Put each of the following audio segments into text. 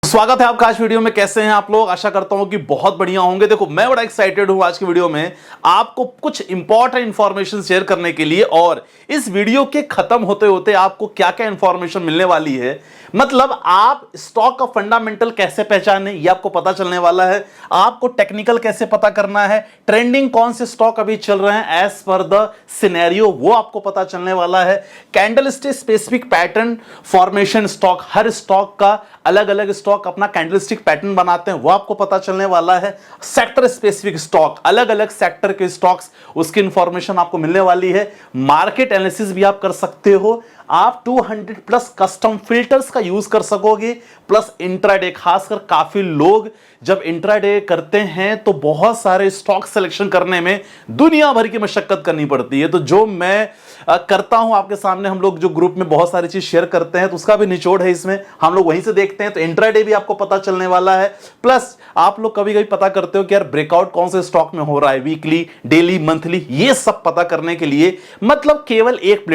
स्वागत है आपका आज वीडियो में। कैसे हैं आप लोग? आशा करता हूं कि बहुत बढ़िया होंगे। देखो, मैं बड़ा एक्साइटेड हूं आज की वीडियो में आपको कुछ इंपॉर्टेंट इंफॉर्मेशन शेयर करने के लिए। और इस वीडियो के खत्म होते होते आपको क्या क्या इंफॉर्मेशन मिलने वाली है, मतलब आप स्टॉक का फंडामेंटल कैसे पहचाने ये आपको पता चलने वाला है। आपको टेक्निकल कैसे पता करना है, ट्रेंडिंग कौन से स्टॉक अभी चल रहे हैं एज पर द सिनेरियो, वो आपको पता चलने वाला है। Candlestick specific pattern formation stock, हर स्टॉक का अलग अलग स्टॉक अपना कैंडलस्टिक पैटर्न बनाते हैं, वो आपको पता चलने वाला है। सेक्टर स्पेसिफिक स्टॉक, अलग अलग सेक्टर के स्टॉक्स, उसकी इंफॉर्मेशन आपको मिलने वाली है। मार्केट एनालिसिस भी आप कर सकते हो। आप 200 प्लस कस्टम फिल्टर्स का यूज कर सकोगे, प्लस इंट्राडे। खासकर काफी लोग जब इंट्राडे करते हैं तो बहुत सारे स्टॉक सिलेक्शन करने में दुनिया भर की मशक्कत करनी पड़ती है। तो जो मैं करता हूं आपके सामने, हम लोग जो ग्रुप में बहुत सारी चीज शेयर करते हैं तो उसका भी निचोड़ है इसमें, हम लोग वहीं से देखते हैं। तो इंट्राडे भी आपको पता चलने वाला है। प्लस आप लोग कभी कभी पता करते हो कि यार ब्रेकआउट कौन से स्टॉक में हो रहा है, वीकली, डेली, मंथली, ये सब पता करने के लिए मतलब केवल एक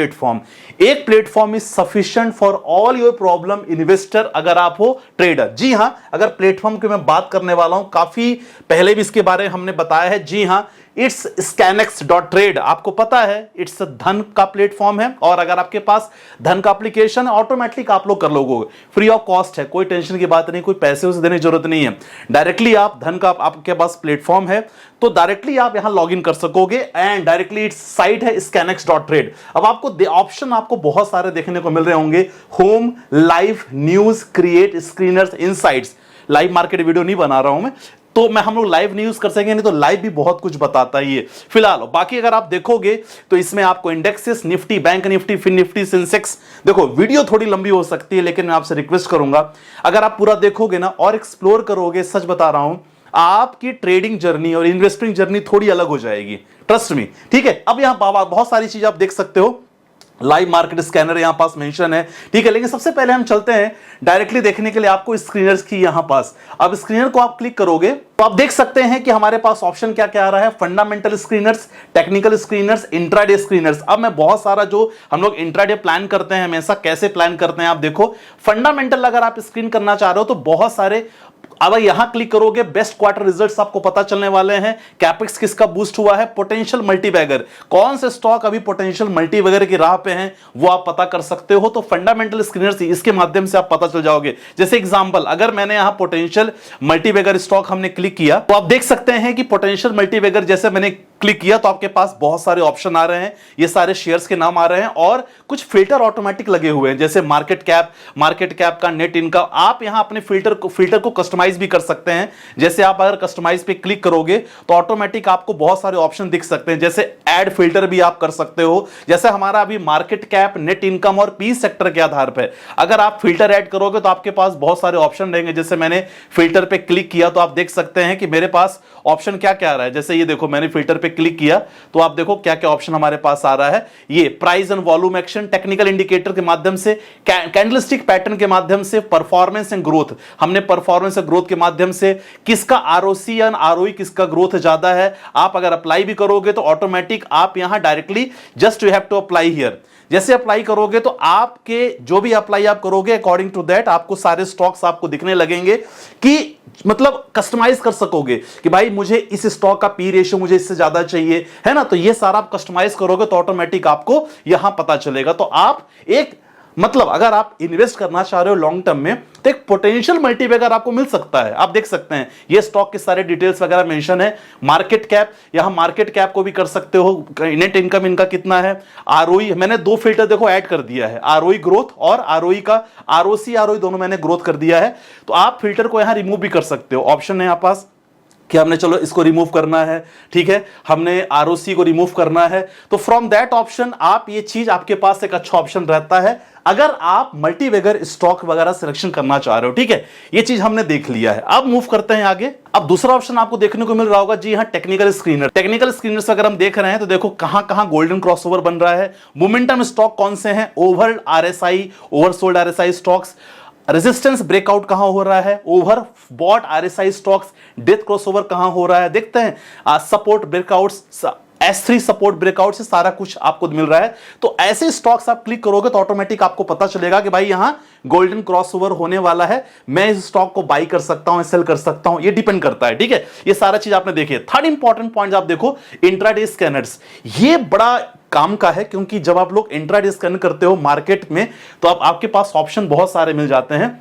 platform is sufficient for all your problem investor, अगर आप हो ट्रेडर। जी हां, अगर प्लेटफॉर्म की मैं बात करने वाला हूं, काफी पहले भी इसके बारे में हमने बताया है। जी हां, इट्स scanex.trade, आपको पता है इट्स धन का प्लेटफॉर्म है। और अगर आपके पास धन का एप्लीकेशन ऑटोमेटिक आप लोग कर लोगे, फ्री ऑफ कॉस्ट है, कोई टेंशन की बात नहीं, कोई पैसे उसे देने की जरूरत नहीं है। डायरेक्टली आप धन का आपके पास प्लेटफॉर्म है तो डायरेक्टली आप यहां लॉग इन कर सकोगे एंड डायरेक्टली इट्स साइट है scanex.trade। अब आपको ऑप्शन आपको बहुत सारे देखने को मिल रहे होंगे, home, live, news, create, screeners, insights. Live market video नहीं बना रहा हूं मैं, तो हम लोग लाइव न्यूज कर सकेंगे, नहीं तो लाइव भी बहुत कुछ बताता ही है फिलहाल। बाकी अगर आप देखोगे तो इसमें आपको indexes, Nifty, bank Nifty, Fin Nifty, Sensex. देखो, वीडियो थोड़ी लंबी हो सकती है लेकिन मैं आपसे रिक्वेस्ट करूंगा, अगर आप पूरा देखोगे ना और एक्सप्लोर करोगे, सच बता रहा हूं, आपकी ट्रेडिंग जर्नी और इन्वेस्टिंग जर्नी थोड़ी अलग हो जाएगी, ट्रस्ट मी। ठीक है, अब यहां बहुत सारी चीज आप देख सकते हो, लाइव मार्केट स्कैनर यहां पास मेंशन है। ठीक है, लेकिन सबसे पहले हम चलते हैं डायरेक्टली देखने के लिए आपको स्क्रीनर्स की यहां पास। अब स्क्रीनर को आप क्लिक करोगे तो आप देख सकते हैं कि हमारे पास ऑप्शन क्या क्या आ रहा है, fundamental screeners, technical screeners, intraday screeners. अब मैं बहुत सारा जो हम लोग इंट्राडे प्लान करते हैं हमेशा, कैसे प्लान करते हैं आप देखो। फंडामेंटल अगर आप स्क्रीन करना चाह रहे हो तो बहुत सारे, अब यहां क्लिक करोगे बेस्ट क्वार्टर रिजल्ट्स आपको पता चलने वाले हैं। कैपेक्स किसका बूस्ट हुआ है, पोटेंशियल मल्टीबैगर, कौन से स्टॉक अभी पोटेंशियल मल्टीबैगर की राह पे हैं वो आप पता कर सकते हो। तो फंडामेंटल स्क्रीनर्स इसके माध्यम से आप पता चल जाओगे। जैसे एग्जांपल, अगर मैंने यहां पोटेंशियल मल्टीबैगर स्टॉक हमने क्लिक किया तो आप देख सकते हैं कि पोटेंशियल मल्टीबैगर जैसे मैंने क्लिक किया तो आपके पास बहुत सारे ऑप्शन आ रहे हैं, ये सारे शेयर्स के नाम आ रहे हैं और कुछ फिल्टर ऑटोमेटिक लगे हुए हैं, जैसे मार्केट कैप का, नेट इनकम। आप यहां अपने फिल्टर को कस्टमाइज भी कर सकते हैं। जैसे आप अगर कस्टमाइज पे क्लिक करोगे तो ऑटोमेटिक आपको बहुत सारे ऑप्शन दिख सकते हैं, जैसे ऐड फिल्टर भी आप कर सकते हो। जैसे हमारा अभी मार्केट कैप, नेट इनकम और पी सेक्टर के आधार पर अगर आप फिल्टर ऐड करोगे तो आपके पास बहुत सारे ऑप्शन रहेंगे। जैसे मैंने फिल्टर पे क्लिक किया तो आप देख सकते हैं कि मेरे पास ऑप्शन क्या क्या आ रहा है। जैसे ये देखो, मैंने फिल्टर पे क्लिक किया तो आप देखो क्या क्या ऑप्शन हमारे पास आ रहा है। ये price and volume action, technical indicator के माध्यम से, कैंडलस्टिक पैटर्न के माध्यम से, परफॉर्मेंस एंड ग्रोथ। हमने परफॉर्मेंस और ग्रोथ के माध्यम से किसका आरओसी या आरओई, किसका ग्रोथ ज्यादा है, आप अगर अप्लाई भी करोगे तो ऑटोमेटिक आप यहां directly just you have to apply here. जैसे अप्लाई करोगे तो आपके जो भी अप्लाई आप करोगे अकॉर्डिंग टू दैट आपको सारे स्टॉक्स आपको दिखने लगेंगे कि मतलब कस्टमाइज कर सकोगे कि भाई मुझे इस स्टॉक का पी रेशियो मुझे इससे ज्यादा चाहिए, है ना। तो ये सारा आप कस्टमाइज करोगे तो ऑटोमेटिक आपको यहां पता चलेगा। तो आप एक मतलब अगर आप इन्वेस्ट करना चाह रहे हो लॉन्ग टर्म में तो एक पोटेंशियल मल्टीबैगर आपको मिल सकता है। आप देख सकते हैं ये स्टॉक के सारे डिटेल्स वगैरह मेंशन है। मार्केट कैप, यहां मार्केट कैप को भी कर सकते हो, नेट इनकम इनका कितना है, आरओई, मैंने दो फिल्टर देखो ऐड कर दिया है, आरओई ग्रोथ और आरओई का, आरओसी आरओई दोनों मैंने ग्रोथ कर दिया है। तो आप फिल्टर को यहां रिमूव भी कर सकते हो, ऑप्शन है यहां पास कि हमने चलो इसको रिमूव करना है, ठीक है, हमने आरओसी को रिमूव करना है। तो फ्रॉम दैट ऑप्शन आप ये चीज, आपके पास एक अच्छा ऑप्शन रहता है अगर आप मल्टीबैगर स्टॉक वगैरह सिलेक्शन करना चाह रहे हो। ठीक है, ये चीज हमने देख लिया है। अब मूव करते हैं आगे। अब दूसरा ऑप्शन आपको देखने को मिल रहा होगा, जी हां, टेक्निकल स्क्रीनर। टेक्निकल स्क्रीनर्स अगर हम देख रहे हैं तो देखो कहां कहां गोल्डन क्रॉसओवर बन रहा है, मोमेंटम स्टॉक कौन से हैं, over RSI, oversold RSI stocks, resistance breakout कहां हो रहा है, overbought RSI stocks, death crossover कहां हो रहा है, देखते हैं support breakouts, S3 support breakout से सारा कुछ आपको मिल रहा है। तो ऐसे स्टॉक्स आप क्लिक करोगे तो ऑटोमेटिक आपको पता चलेगा कि भाई यहां गोल्डन क्रॉसओवर होने वाला है, मैं इस स्टॉक को बाई कर सकता हूं, सेल कर सकता हूं, ये डिपेंड करता है। ठीक है, ये सारा चीज आपने देखी है। थर्ड इंपॉर्टेंट पॉइंट आप देखो, इंट्राडे स्कैनर्स, ये बड़ा काम का है, क्योंकि जब आप लोग इंट्राडे स्कैन करते हो मार्केट में तो आपके पास ऑप्शन बहुत सारे मिल जाते हैं।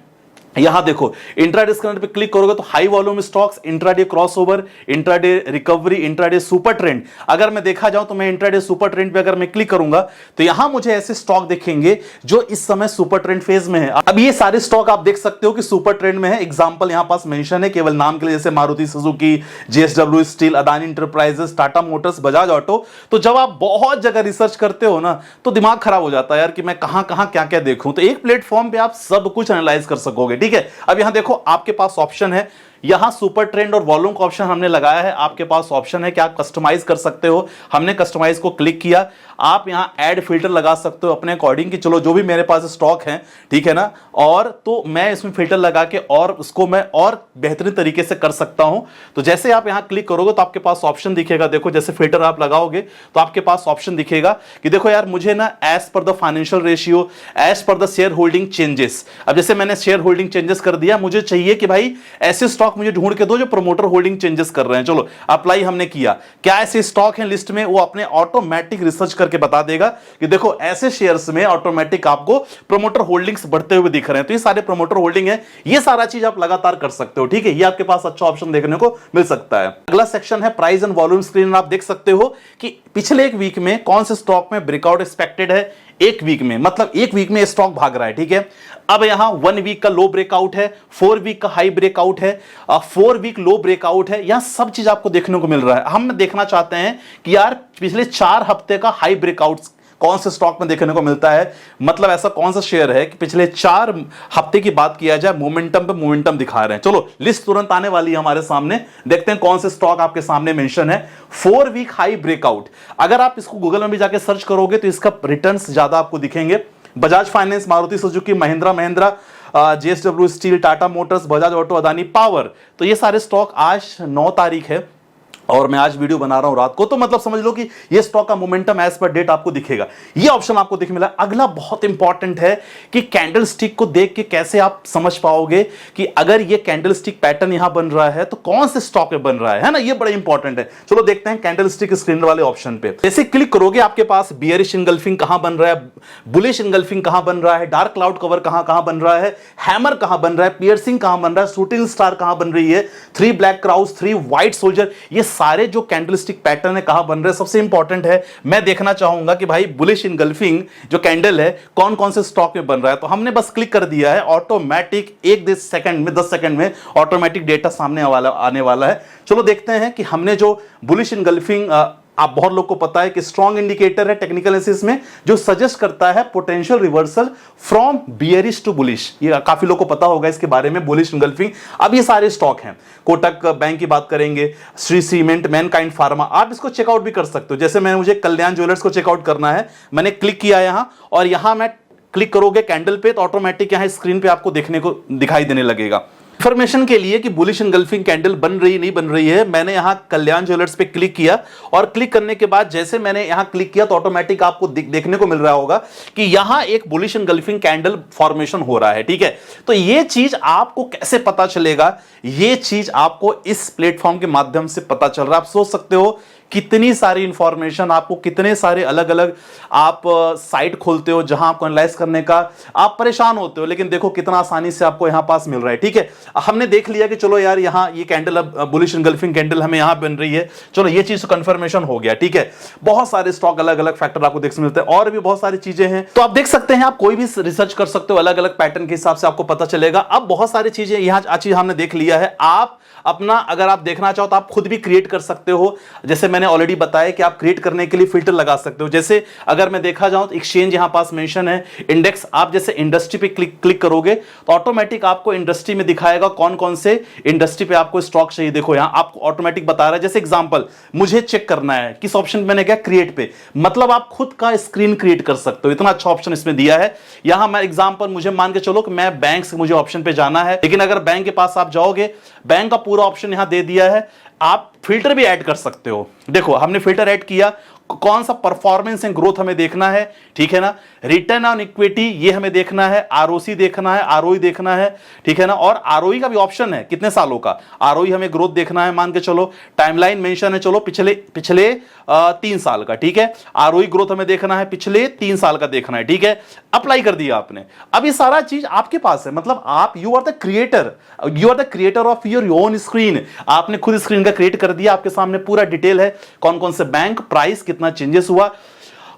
यहां देखो इंट्राडे स्कैनर पे क्लिक करोगे तो high volume stocks, intraday crossover, intraday recovery, intraday super trend. अगर मैं देखा जाऊं तो मैं इंट्राडे सुपर ट्रेंड पे अगर मैं क्लिक करूंगा तो यहां मुझे ऐसे स्टॉक दिखेंगे जो इस समय सुपर ट्रेंड फेज में है। अब ये सारे स्टॉक आप देख सकते हो कि सुपर ट्रेंड में है। एग्जांपल यहां पास मेंशन है केवल नाम के लिए, जैसे Maruti Suzuki, JSW steel, Adani enterprises, Tata Motors, Bajaj auto. तो जब आप बहुत जगह रिसर्च करते हो ना तो दिमाग खराब हो जाता है यार कि मैं कहां कहां क्या क्या देखूं। तो एक प्लेटफॉर्म पे आप सब कुछ एनालाइज कर सकोगे। ठीक है, अब यहां देखो आपके पास ऑप्शन है, यहां सुपर ट्रेंड और वॉल्यूम का ऑप्शन हमने लगाया है। आपके पास ऑप्शन है कि आप कस्टमाइज कर सकते हो। हमने कस्टमाइज को क्लिक किया। आप यहां ऐड फिल्टर लगा सकते हो अपने अकॉर्डिंग कि चलो जो भी मेरे पास स्टॉक है, ठीक है ना, और तो मैं इसमें फिल्टर लगा के और उसको मैं और बेहतरीन तरीके से कर सकता हूं। तो जैसे आप यहां क्लिक करोगे तो आपके पास ऑप्शन दिखेगा। देखो जैसे फिल्टर आप लगाओगे तो आपके पास ऑप्शन दिखेगा कि देखो यार मुझे ना as per the financial ratio, as per the shareholding changes. अब जैसे मैंने शेयर होल्डिंग चेंजेस कर दिया, मुझे चाहिए कि भाई ऐसे स्टॉक मुझे ढूंढ के दो जो प्रमोटर होल्डिंग चेंजेस कर रहे हैं। चलो अप्लाई हमने किया, क्या ऐसे स्टॉक हैं लिस्ट में, वो अपने ऑटोमेटिक रिसर्च करके बता देगा कि देखो ऐसे शेयर्स में ऑटोमेटिक आपको प्रमोटर होल्डिंग्स बढ़ते हुए दिख रहे हैं। तो ये सारे प्रमोटर होल्डिंग है, ये सारा चीज आप लगातार कर सकते हो। ठीक है, ये आपके पास अच्छा ऑप्शन देखने को मिल सकता है। अगला सेक्शन है प्राइस एंड वॉल्यूम स्क्रीन। आप देख सकते हो कि पिछले एक वीक में कौन से स्टॉक में ब्रेकआउट एक्सपेक्टेड है। एक वीक में मतलब एक वीक में स्टॉक भाग रहा है। ठीक है, अब यहां 1 वीक का लो ब्रेकआउट है, 4 वीक का हाई ब्रेकआउट है, 4 वीक लो ब्रेकआउट है। यहां सब चीज आपको देखने को मिल रहा है। हम देखना चाहते हैं कि यार पिछले 4 हफ्ते का हाई ब्रेकआउट कौन से स्टॉक में देखने को मिलता है, मतलब ऐसा कौन सा शेयर है कि पिछले 4 हफ्ते की बात किया जाए मोमेंटम पे मोमेंटम दिखा रहे हैं। चलो लिस्ट तुरंत आने वाली है हमारे सामने, देखते हैं कौन से स्टॉक आपके सामने मेंशन है। 4 वीक हाई ब्रेकआउट, अगर आप इसको गूगल में भी जाके सर्च करोगे तो इसका रिटर्न्स ज्यादा आपको दिखेंगे। Bajaj finance, Maruti Suzuki, Mahindra, JSW steel, Tata Motors, Bajaj auto, Adani power. तो ये सारे स्टॉक आज 9 तारीख है और मैं आज वीडियो बना रहा हूं रात को, तो मतलब समझ लो कि ये स्टॉक का मोमेंटम एज पर डेट आपको दिखेगा। ये ऑप्शन आपको दिख मिला। अगला बहुत इंपॉर्टेंट है कि कैंडल स्टिक को देख के कैसे आप समझ पाओगे कि अगर ये कैंडल स्टिक पैटर्न यहां बन रहा है तो कौन से स्टॉक में बन रहा है ना, ये बड़ा इंपॉर्टेंट है। चलो देखते हैं कैंडल स्टिक स्क्रीन वाले ऑप्शन पे। जैसे क्लिक करोगे आपके पास बियरिश इंगल्फिंग कहां बन रहा है, बुलिश इंगल्फिंग कहां बन रहा है, डार्क क्लाउड कवर कहां बन रहा है, हैमर कहां बन रहा है, पियर्सिंग कहां बन रहा है, शूटिंग स्टार कहां बन रही है, 3 ब्लैक क्राउस, 3 व्हाइट सोल्जर, ये सारे जो कैंडल स्टिक पैटर्न है कहां बन रहे हैं। सबसे इंपॉर्टेंट है, मैं देखना चाहूंगा कि भाई बुलिश इनगल्फिंग जो कैंडल है कौन कौन से स्टॉक में बन रहा है। तो हमने बस क्लिक कर दिया है, ऑटोमेटिक 10 सेकंड में ऑटोमेटिक डेटा सामने आने वाला है। चलो देखते हैं कि हमने जो बुलिश इनगल्फिंग, आप बहुत लोग को पता है कि स्ट्रॉन्ग इंडिकेटर है टेक्निकल एनालिसिस में जो सजेस्ट करता है potential reversal from bearish to bullish. ये काफी लोग को पता होगा इसके बारे में, बुलिश इंगल्फिंग। अब ये सारे स्टॉक हैं, कोटक बैंक की बात करेंगे, श्री सीमेंट, मैनकाइंड फार्मा, आप इसको चेकआउट भी कर सकते हो। जैसे मुझे कल्याण ज्वेलर्स को चेकआउट करना है, मैंने क्लिक किया यहां, और यहां मैं क्लिक करोगे कैंडल पे तो ऑटोमेटिक यहां स्क्रीन पे आपको देखने को दिखाई देने लगेगा। इंफॉर्मेशन के लिए कि बुलिश इंगल्फिंग कैंडल बन रही नहीं बन रही है, मैंने यहां कल्याण ज्वेलर्स पे क्लिक किया, और क्लिक करने के बाद जैसे मैंने यहां क्लिक किया तो ऑटोमेटिक आपको देखने को मिल रहा होगा कि यहां एक बुलिश इंगल्फिंग कैंडल फॉर्मेशन हो रहा है। ठीक है, तो ये चीज आपको कैसे पता चलेगा, ये चीज आपको इस प्लेटफॉर्म के माध्यम से पता चल रहा है। आप सोच सकते हो कितनी सारी इंफॉर्मेशन आपको, कितने सारे अलग अलग आप साइट खोलते हो जहां आपको एनालाइज करने का आप परेशान होते हो, लेकिन देखो कितना आसानी से आपको यहां पास मिल रहा है। ठीक है, हमने देख लिया कि चलो यार यहां ये कैंडल, अब बुलिश इंगल्फिंग कैंडल हमें यहां बन रही है, चलो ये चीज कंफर्मेशन हो गया। ठीक है, बहुत सारे स्टॉक अलग अलग फैक्टर आपको देखने मिलते हैं, और भी बहुत सारी चीजें हैं। तो आप देख सकते हैं, आप कोई भी रिसर्च कर सकते हो, अलग अलग पैटर्न के हिसाब से आपको पता चलेगा। अब बहुत सारी चीजें यहां चीज हमने देख लिया है। आप अपना अगर आप देखना चाहो तो आप खुद भी क्रिएट कर सकते हो। जैसे मैंने ऑलरेडी बताया कि आप क्रिएट करने के लिए फिल्टर लगा सकते हो। जैसे अगर मैं देखा जाऊं तो एक्सचेंज यहां पास मेंशन है, इंडेक्स, आप जैसे इंडस्ट्री पे क्लिक करोगे तो ऑटोमेटिक आपको इंडस्ट्री में दिखाएगा कौन कौन से इंडस्ट्री पे आपको स्टॉक चाहिए। देखो यहां आपको ऑटोमेटिक बता रहा है। जैसे एग्जांपल मुझे चेक करना है किस ऑप्शन मैंने क्या, क्रिएट पे, मतलब आप खुद का स्क्रीन क्रिएट कर सकते हो, इतना अच्छा ऑप्शन इसमें दिया है। यहां मैं एग्जांपल, मुझे मान के चलो कि मैं बैंक से मुझे ऑप्शन पे जाना है, लेकिन अगर बैंक के पास आप जाओगे, बैंक का पूरा ऑप्शन यहां दे दिया है। आप फिल्टर भी ऐड कर सकते हो। देखो हमने फिल्टर ऐड किया, कौन सा परफॉर्मेंस एंड ग्रोथ हमें देखना है, ठीक है ना, रिटर्न ऑन इक्विटी ये हमें देखना है, आरओसी देखना है, आरओई देखना है, ठीक है ना, और आरओई का भी ऑप्शन है कितने सालों का, आरओई हमें ग्रोथ देखना है, मान के चलो टाइमलाइन मेंशन है, चलो पिछले पिछले 3 साल का, ठीक है, आरओई ग्रोथ हमें देखना है, पिछले 3 साल का देखना है, ठीक है, अप्लाई कर दिया आपने। अब ये सारा चीज आपके पास है, मतलब आप you are the creator of your own screen. आपने खुद स्क्रीन का क्रिएट कर दिया, आपके सामने पूरा डिटेल है, कौन कौन से बैंक, प्राइस कितना चेंजेस हुआ,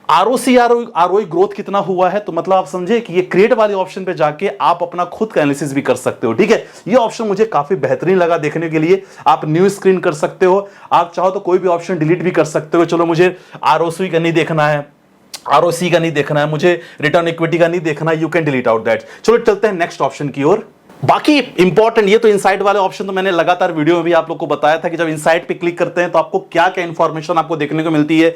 आरओसी आरओई ग्रोथ कितना हुआ है। तो मतलब आप समझे कि ये क्रिएट वाले ऑप्शन पे जाके आप अपना खुद का एनालिसिस भी कर सकते हो, ठीक है। ये ऑप्शन मुझे काफी बेहतरीन लगा देखने के लिए। आप न्यू स्क्रीन कर सकते हो, आप चाहो तो कोई भी ऑप्शन डिलीट भी कर सकते हो। चलो मुझे आरओसी का नहीं देखना है, आरओसी का नहीं देखना है, मुझे रिटर्न इक्विटी का नहीं देखना है, you can delete out that. चलो चलते हैं नेक्स्ट ऑप्शन की ओर। बाकी इंपॉर्टेंट ये तो इनसाइट वाले ऑप्शन तो मैंने लगातार वीडियो में भी आप लोग को बताया था कि जब इनसाइट पे क्लिक करते हैं तो आपको क्या क्या इंफॉर्मेशन आपको देखने को मिलती है।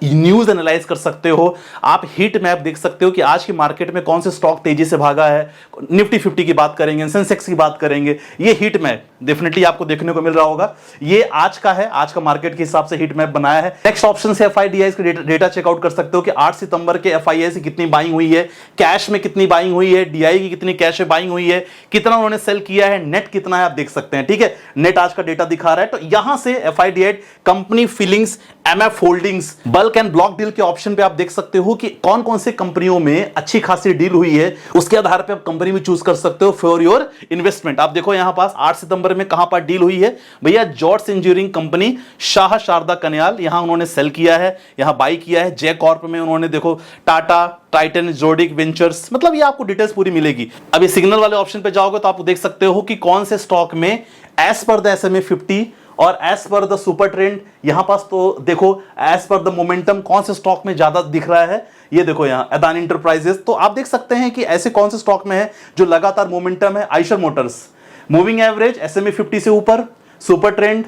न्यूज एनालाइज कर सकते हो, आप हीट मैप देख सकते हो कि आज की मार्केट में कौन से स्टॉक तेजी से भागा है, निफ्टी 50 की बात करेंगे, सेंसेक्स की बात करेंगे, ये हीट मैप डेफिनेटली आपको देखने को मिल रहा होगा। ये आज का है, आज का मार्केट के हिसाब से हीट मैप बनाया है। नेक्स्ट ऑप्शन से एफआईडीआई के डेटा चेकआउट कर सकते हो कि 8 सितंबर के एफआईआई से कितनी बाइंग हुई है, कैश में कितनी बाइंग हुई है, डीआई की कितनी कैश में बाइंग हुई है, कितना उन्होंने सेल किया है, नेट कितना है आप देख सकते हैं, ठीक है। नेट आज का डेटा दिखा रहा है। तो यहां से FIDI company feelings, MF holdings, bulk and block deal के ऑप्शन पे आप देख सकते हो कि कौन कौन से कंपनियों में अच्छी खासी डील हुई है। उसके आधार पे आप कंपनी भी चूज कर सकते हो फॉर योर इन्वेस्टमेंट। आप देखो यहां पास 8 सितंबर में कहां पर डील हुई है भैया, George engineering company Shah Sharda Kanyal, यहां उन्होंने सेल किया है, यहां बाई किया है। जे कॉर्प में उन्होंने देखो टाटा, टाइटन, जोडिक वेंचर्स, मतलब ये आपको डिटेल्स पूरी मिलेगी। अब ये सिग्नल वाले ऑप्शन पे जाओगे तो आप देख सकते हो कि कौन से स्टॉक में एज पर द SMA 50 और as per the super trend, यहां पास तो देखो एज पर द मोमेंटम कौन से स्टॉक में ज्यादा दिख रहा है। ये देखो यहां अदानी इंटरप्राइजेस, तो आप देख सकते हैं कि ऐसे कौन से स्टॉक में है जो लगातार मोमेंटम है। Eicher Motors, moving average SMA 50 से ऊपर, सुपर ट्रेंड,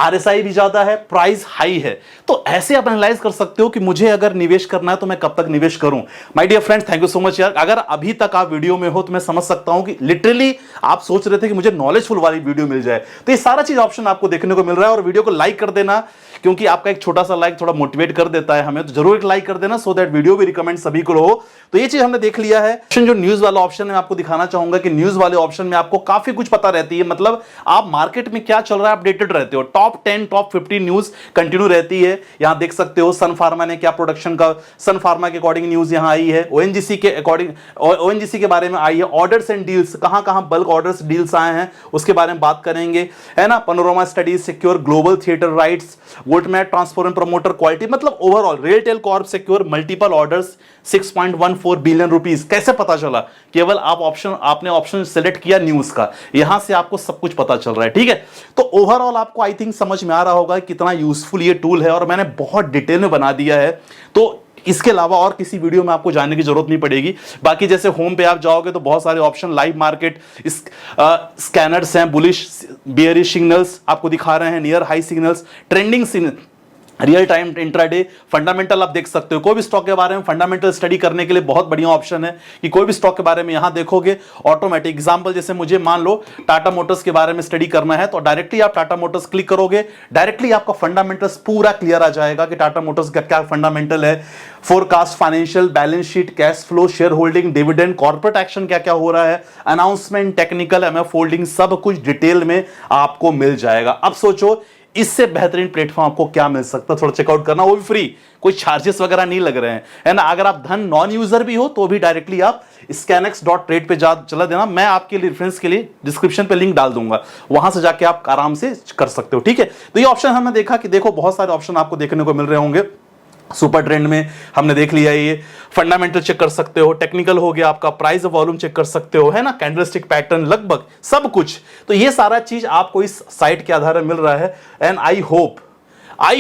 RSI भी ज्यादा है, प्राइस हाई है। तो ऐसे आप एनालाइज कर सकते हो कि मुझे अगर निवेश करना है तो मैं कब तक निवेश करूं। My dear friends, thank you so much यार। अगर अभी तक आप वीडियो में हो तो मैं समझ सकता हूं कि लिटरली आप सोच रहे थे कि मुझे नॉलेजफुल वाली वीडियो मिल जाए। तो ये सारा चीज ऑप्शन आपको देखने को मिल रहा है। और वीडियो को लाइक कर देना, क्योंकि आपका एक छोटा सा लाइक थोड़ा मोटिवेट कर देता है हमें, तो जरूर एक लाइक कर देना सो दैट वीडियो भी रिकमेंड सभी को हो। तो ये चीज हमने देख लिया है। जो न्यूज वाला ऑप्शन है, आपको दिखाना चाहूंगा कि न्यूज वाले ऑप्शन में आपको काफी कुछ पता रहती है, मतलब आप मार्केट में क्या चल रहा है अपडेटेड रहते हो। टॉप 10 टॉप 50 न्यूज कंटिन्यू रहती है। यहां देख सकते हो सन फार्मा ने क्या प्रोडक्शन का, सन फार्मा के अकॉर्डिंग न्यूज यहां आई है, ओएनजीसी के अकॉर्डिंग, ओएनजीसी के बारे में आई है, ऑर्डर्स एंड डील्स, कहां कहां बल्क ऑर्डर्स डील्स आए हैं उसके बारे में बात करेंगे, है ना। Panorama studies secure global theatre rights, Voltamp transform promoter quality, मतलब overall RailTel corp secure multiple orders 6.14 billion rupees. कैसे पता चला? केवल आपने ऑप्शन सेलेक्ट किया न्यूज का, यहां से आपको सब कुछ पता चल रहा है, ठीक है। तो ओवरऑल आपको आई थिंक समझ में आ रहा होगा कितना यूजफुल ये टूल है, और मैंने बहुत डिटेल में बना दिया है। तो इसके अलावा और किसी वीडियो में आपको जानने की जरूरत नहीं पड़ेगी। बाकी जैसे होम पे आप जाओगे तो बहुत सारे ऑप्शन, लाइव मार्केट स्कैनर्स हैं, बुलिश बेयरिश सिग्नल्स आपको दिखा रहे हैं, near high signals, trending signal, real time intraday, fundamental आप देख सकते हो। कोई भी स्टॉक के बारे में फंडामेंटल स्टडी करने के लिए बहुत बढ़िया ऑप्शन है कि कोई भी स्टॉक के बारे में यहां देखोगे ऑटोमेटिक। एग्जांपल जैसे मुझे मान लो टाटा मोटर्स के बारे में स्टडी करना है, तो डायरेक्टली आप टाटा मोटर्स क्लिक करोगे, डायरेक्टली आपका फंडामेंटल्स पूरा क्लियर आ जाएगा कि टाटा मोटर्स का क्या फंडामेंटल है, forecast, financial, balance sheet, cash flow, share holding, dividend, corporate action क्या क्या हो रहा है, अनाउंसमेंट, टेक्निकल, MF होल्डिंग, सब कुछ डिटेल में आपको मिल जाएगा। अब सोचो इससे बेहतरीन प्लेटफॉर्म आपको क्या मिल सकता है। थोड़ा चेकआउट करना, वो भी फ्री, कोई चार्जेस वगैरह नहीं लग रहे हैं, है ना। अगर आप धन नॉन यूजर भी हो तो भी डायरेक्टली आप scanex.trade पे जा चला देना, मैं आपके लिए रेफरेंस के लिए डिस्क्रिप्शन पे लिंक डाल दूंगा, वहां से जाके आप आराम से कर सकते हो, ठीक है। तो ये ऑप्शन हमने देखा कि देखो बहुत सारे ऑप्शन आपको देखने को मिल रहे होंगे। सुपर ट्रेंड में हमने देख लिया, ये फंडामेंटल चेक कर सकते हो, टेक्निकल हो गया आपका, प्राइस वॉल्यूम चेक कर सकते हो, है ना, कैंडलस्टिक पैटर्न, लगभग सब कुछ। तो ये सारा चीज आपको इस साइट के आधार पर मिल रहा है। एंड आई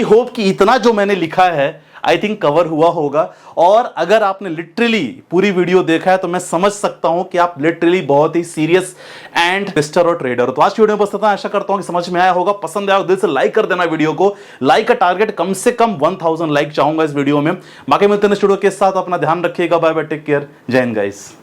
होप कि इतना जो मैंने लिखा है आई थिंक कवर हुआ होगा। और अगर आपने लिटरली पूरी वीडियो देखा है तो मैं समझ सकता हूं कि आप लिटरली बहुत ही सीरियस एंड इन्वेस्टर और ट्रेडर हो। तो आज की वीडियो में बस इतना, आशा करता हूं कि समझ में आया होगा। पसंद आया हो दिल से लाइक कर देना वीडियो को। लाइक का टारगेट कम से कम 1000 लाइक चाहूंगा इस वीडियो में। बाकी मिलते हैं स्टूडियो के साथ, अपना ध्यान रखिएगा, बाय बाय, टेक केयर, जय हिंद गाइस।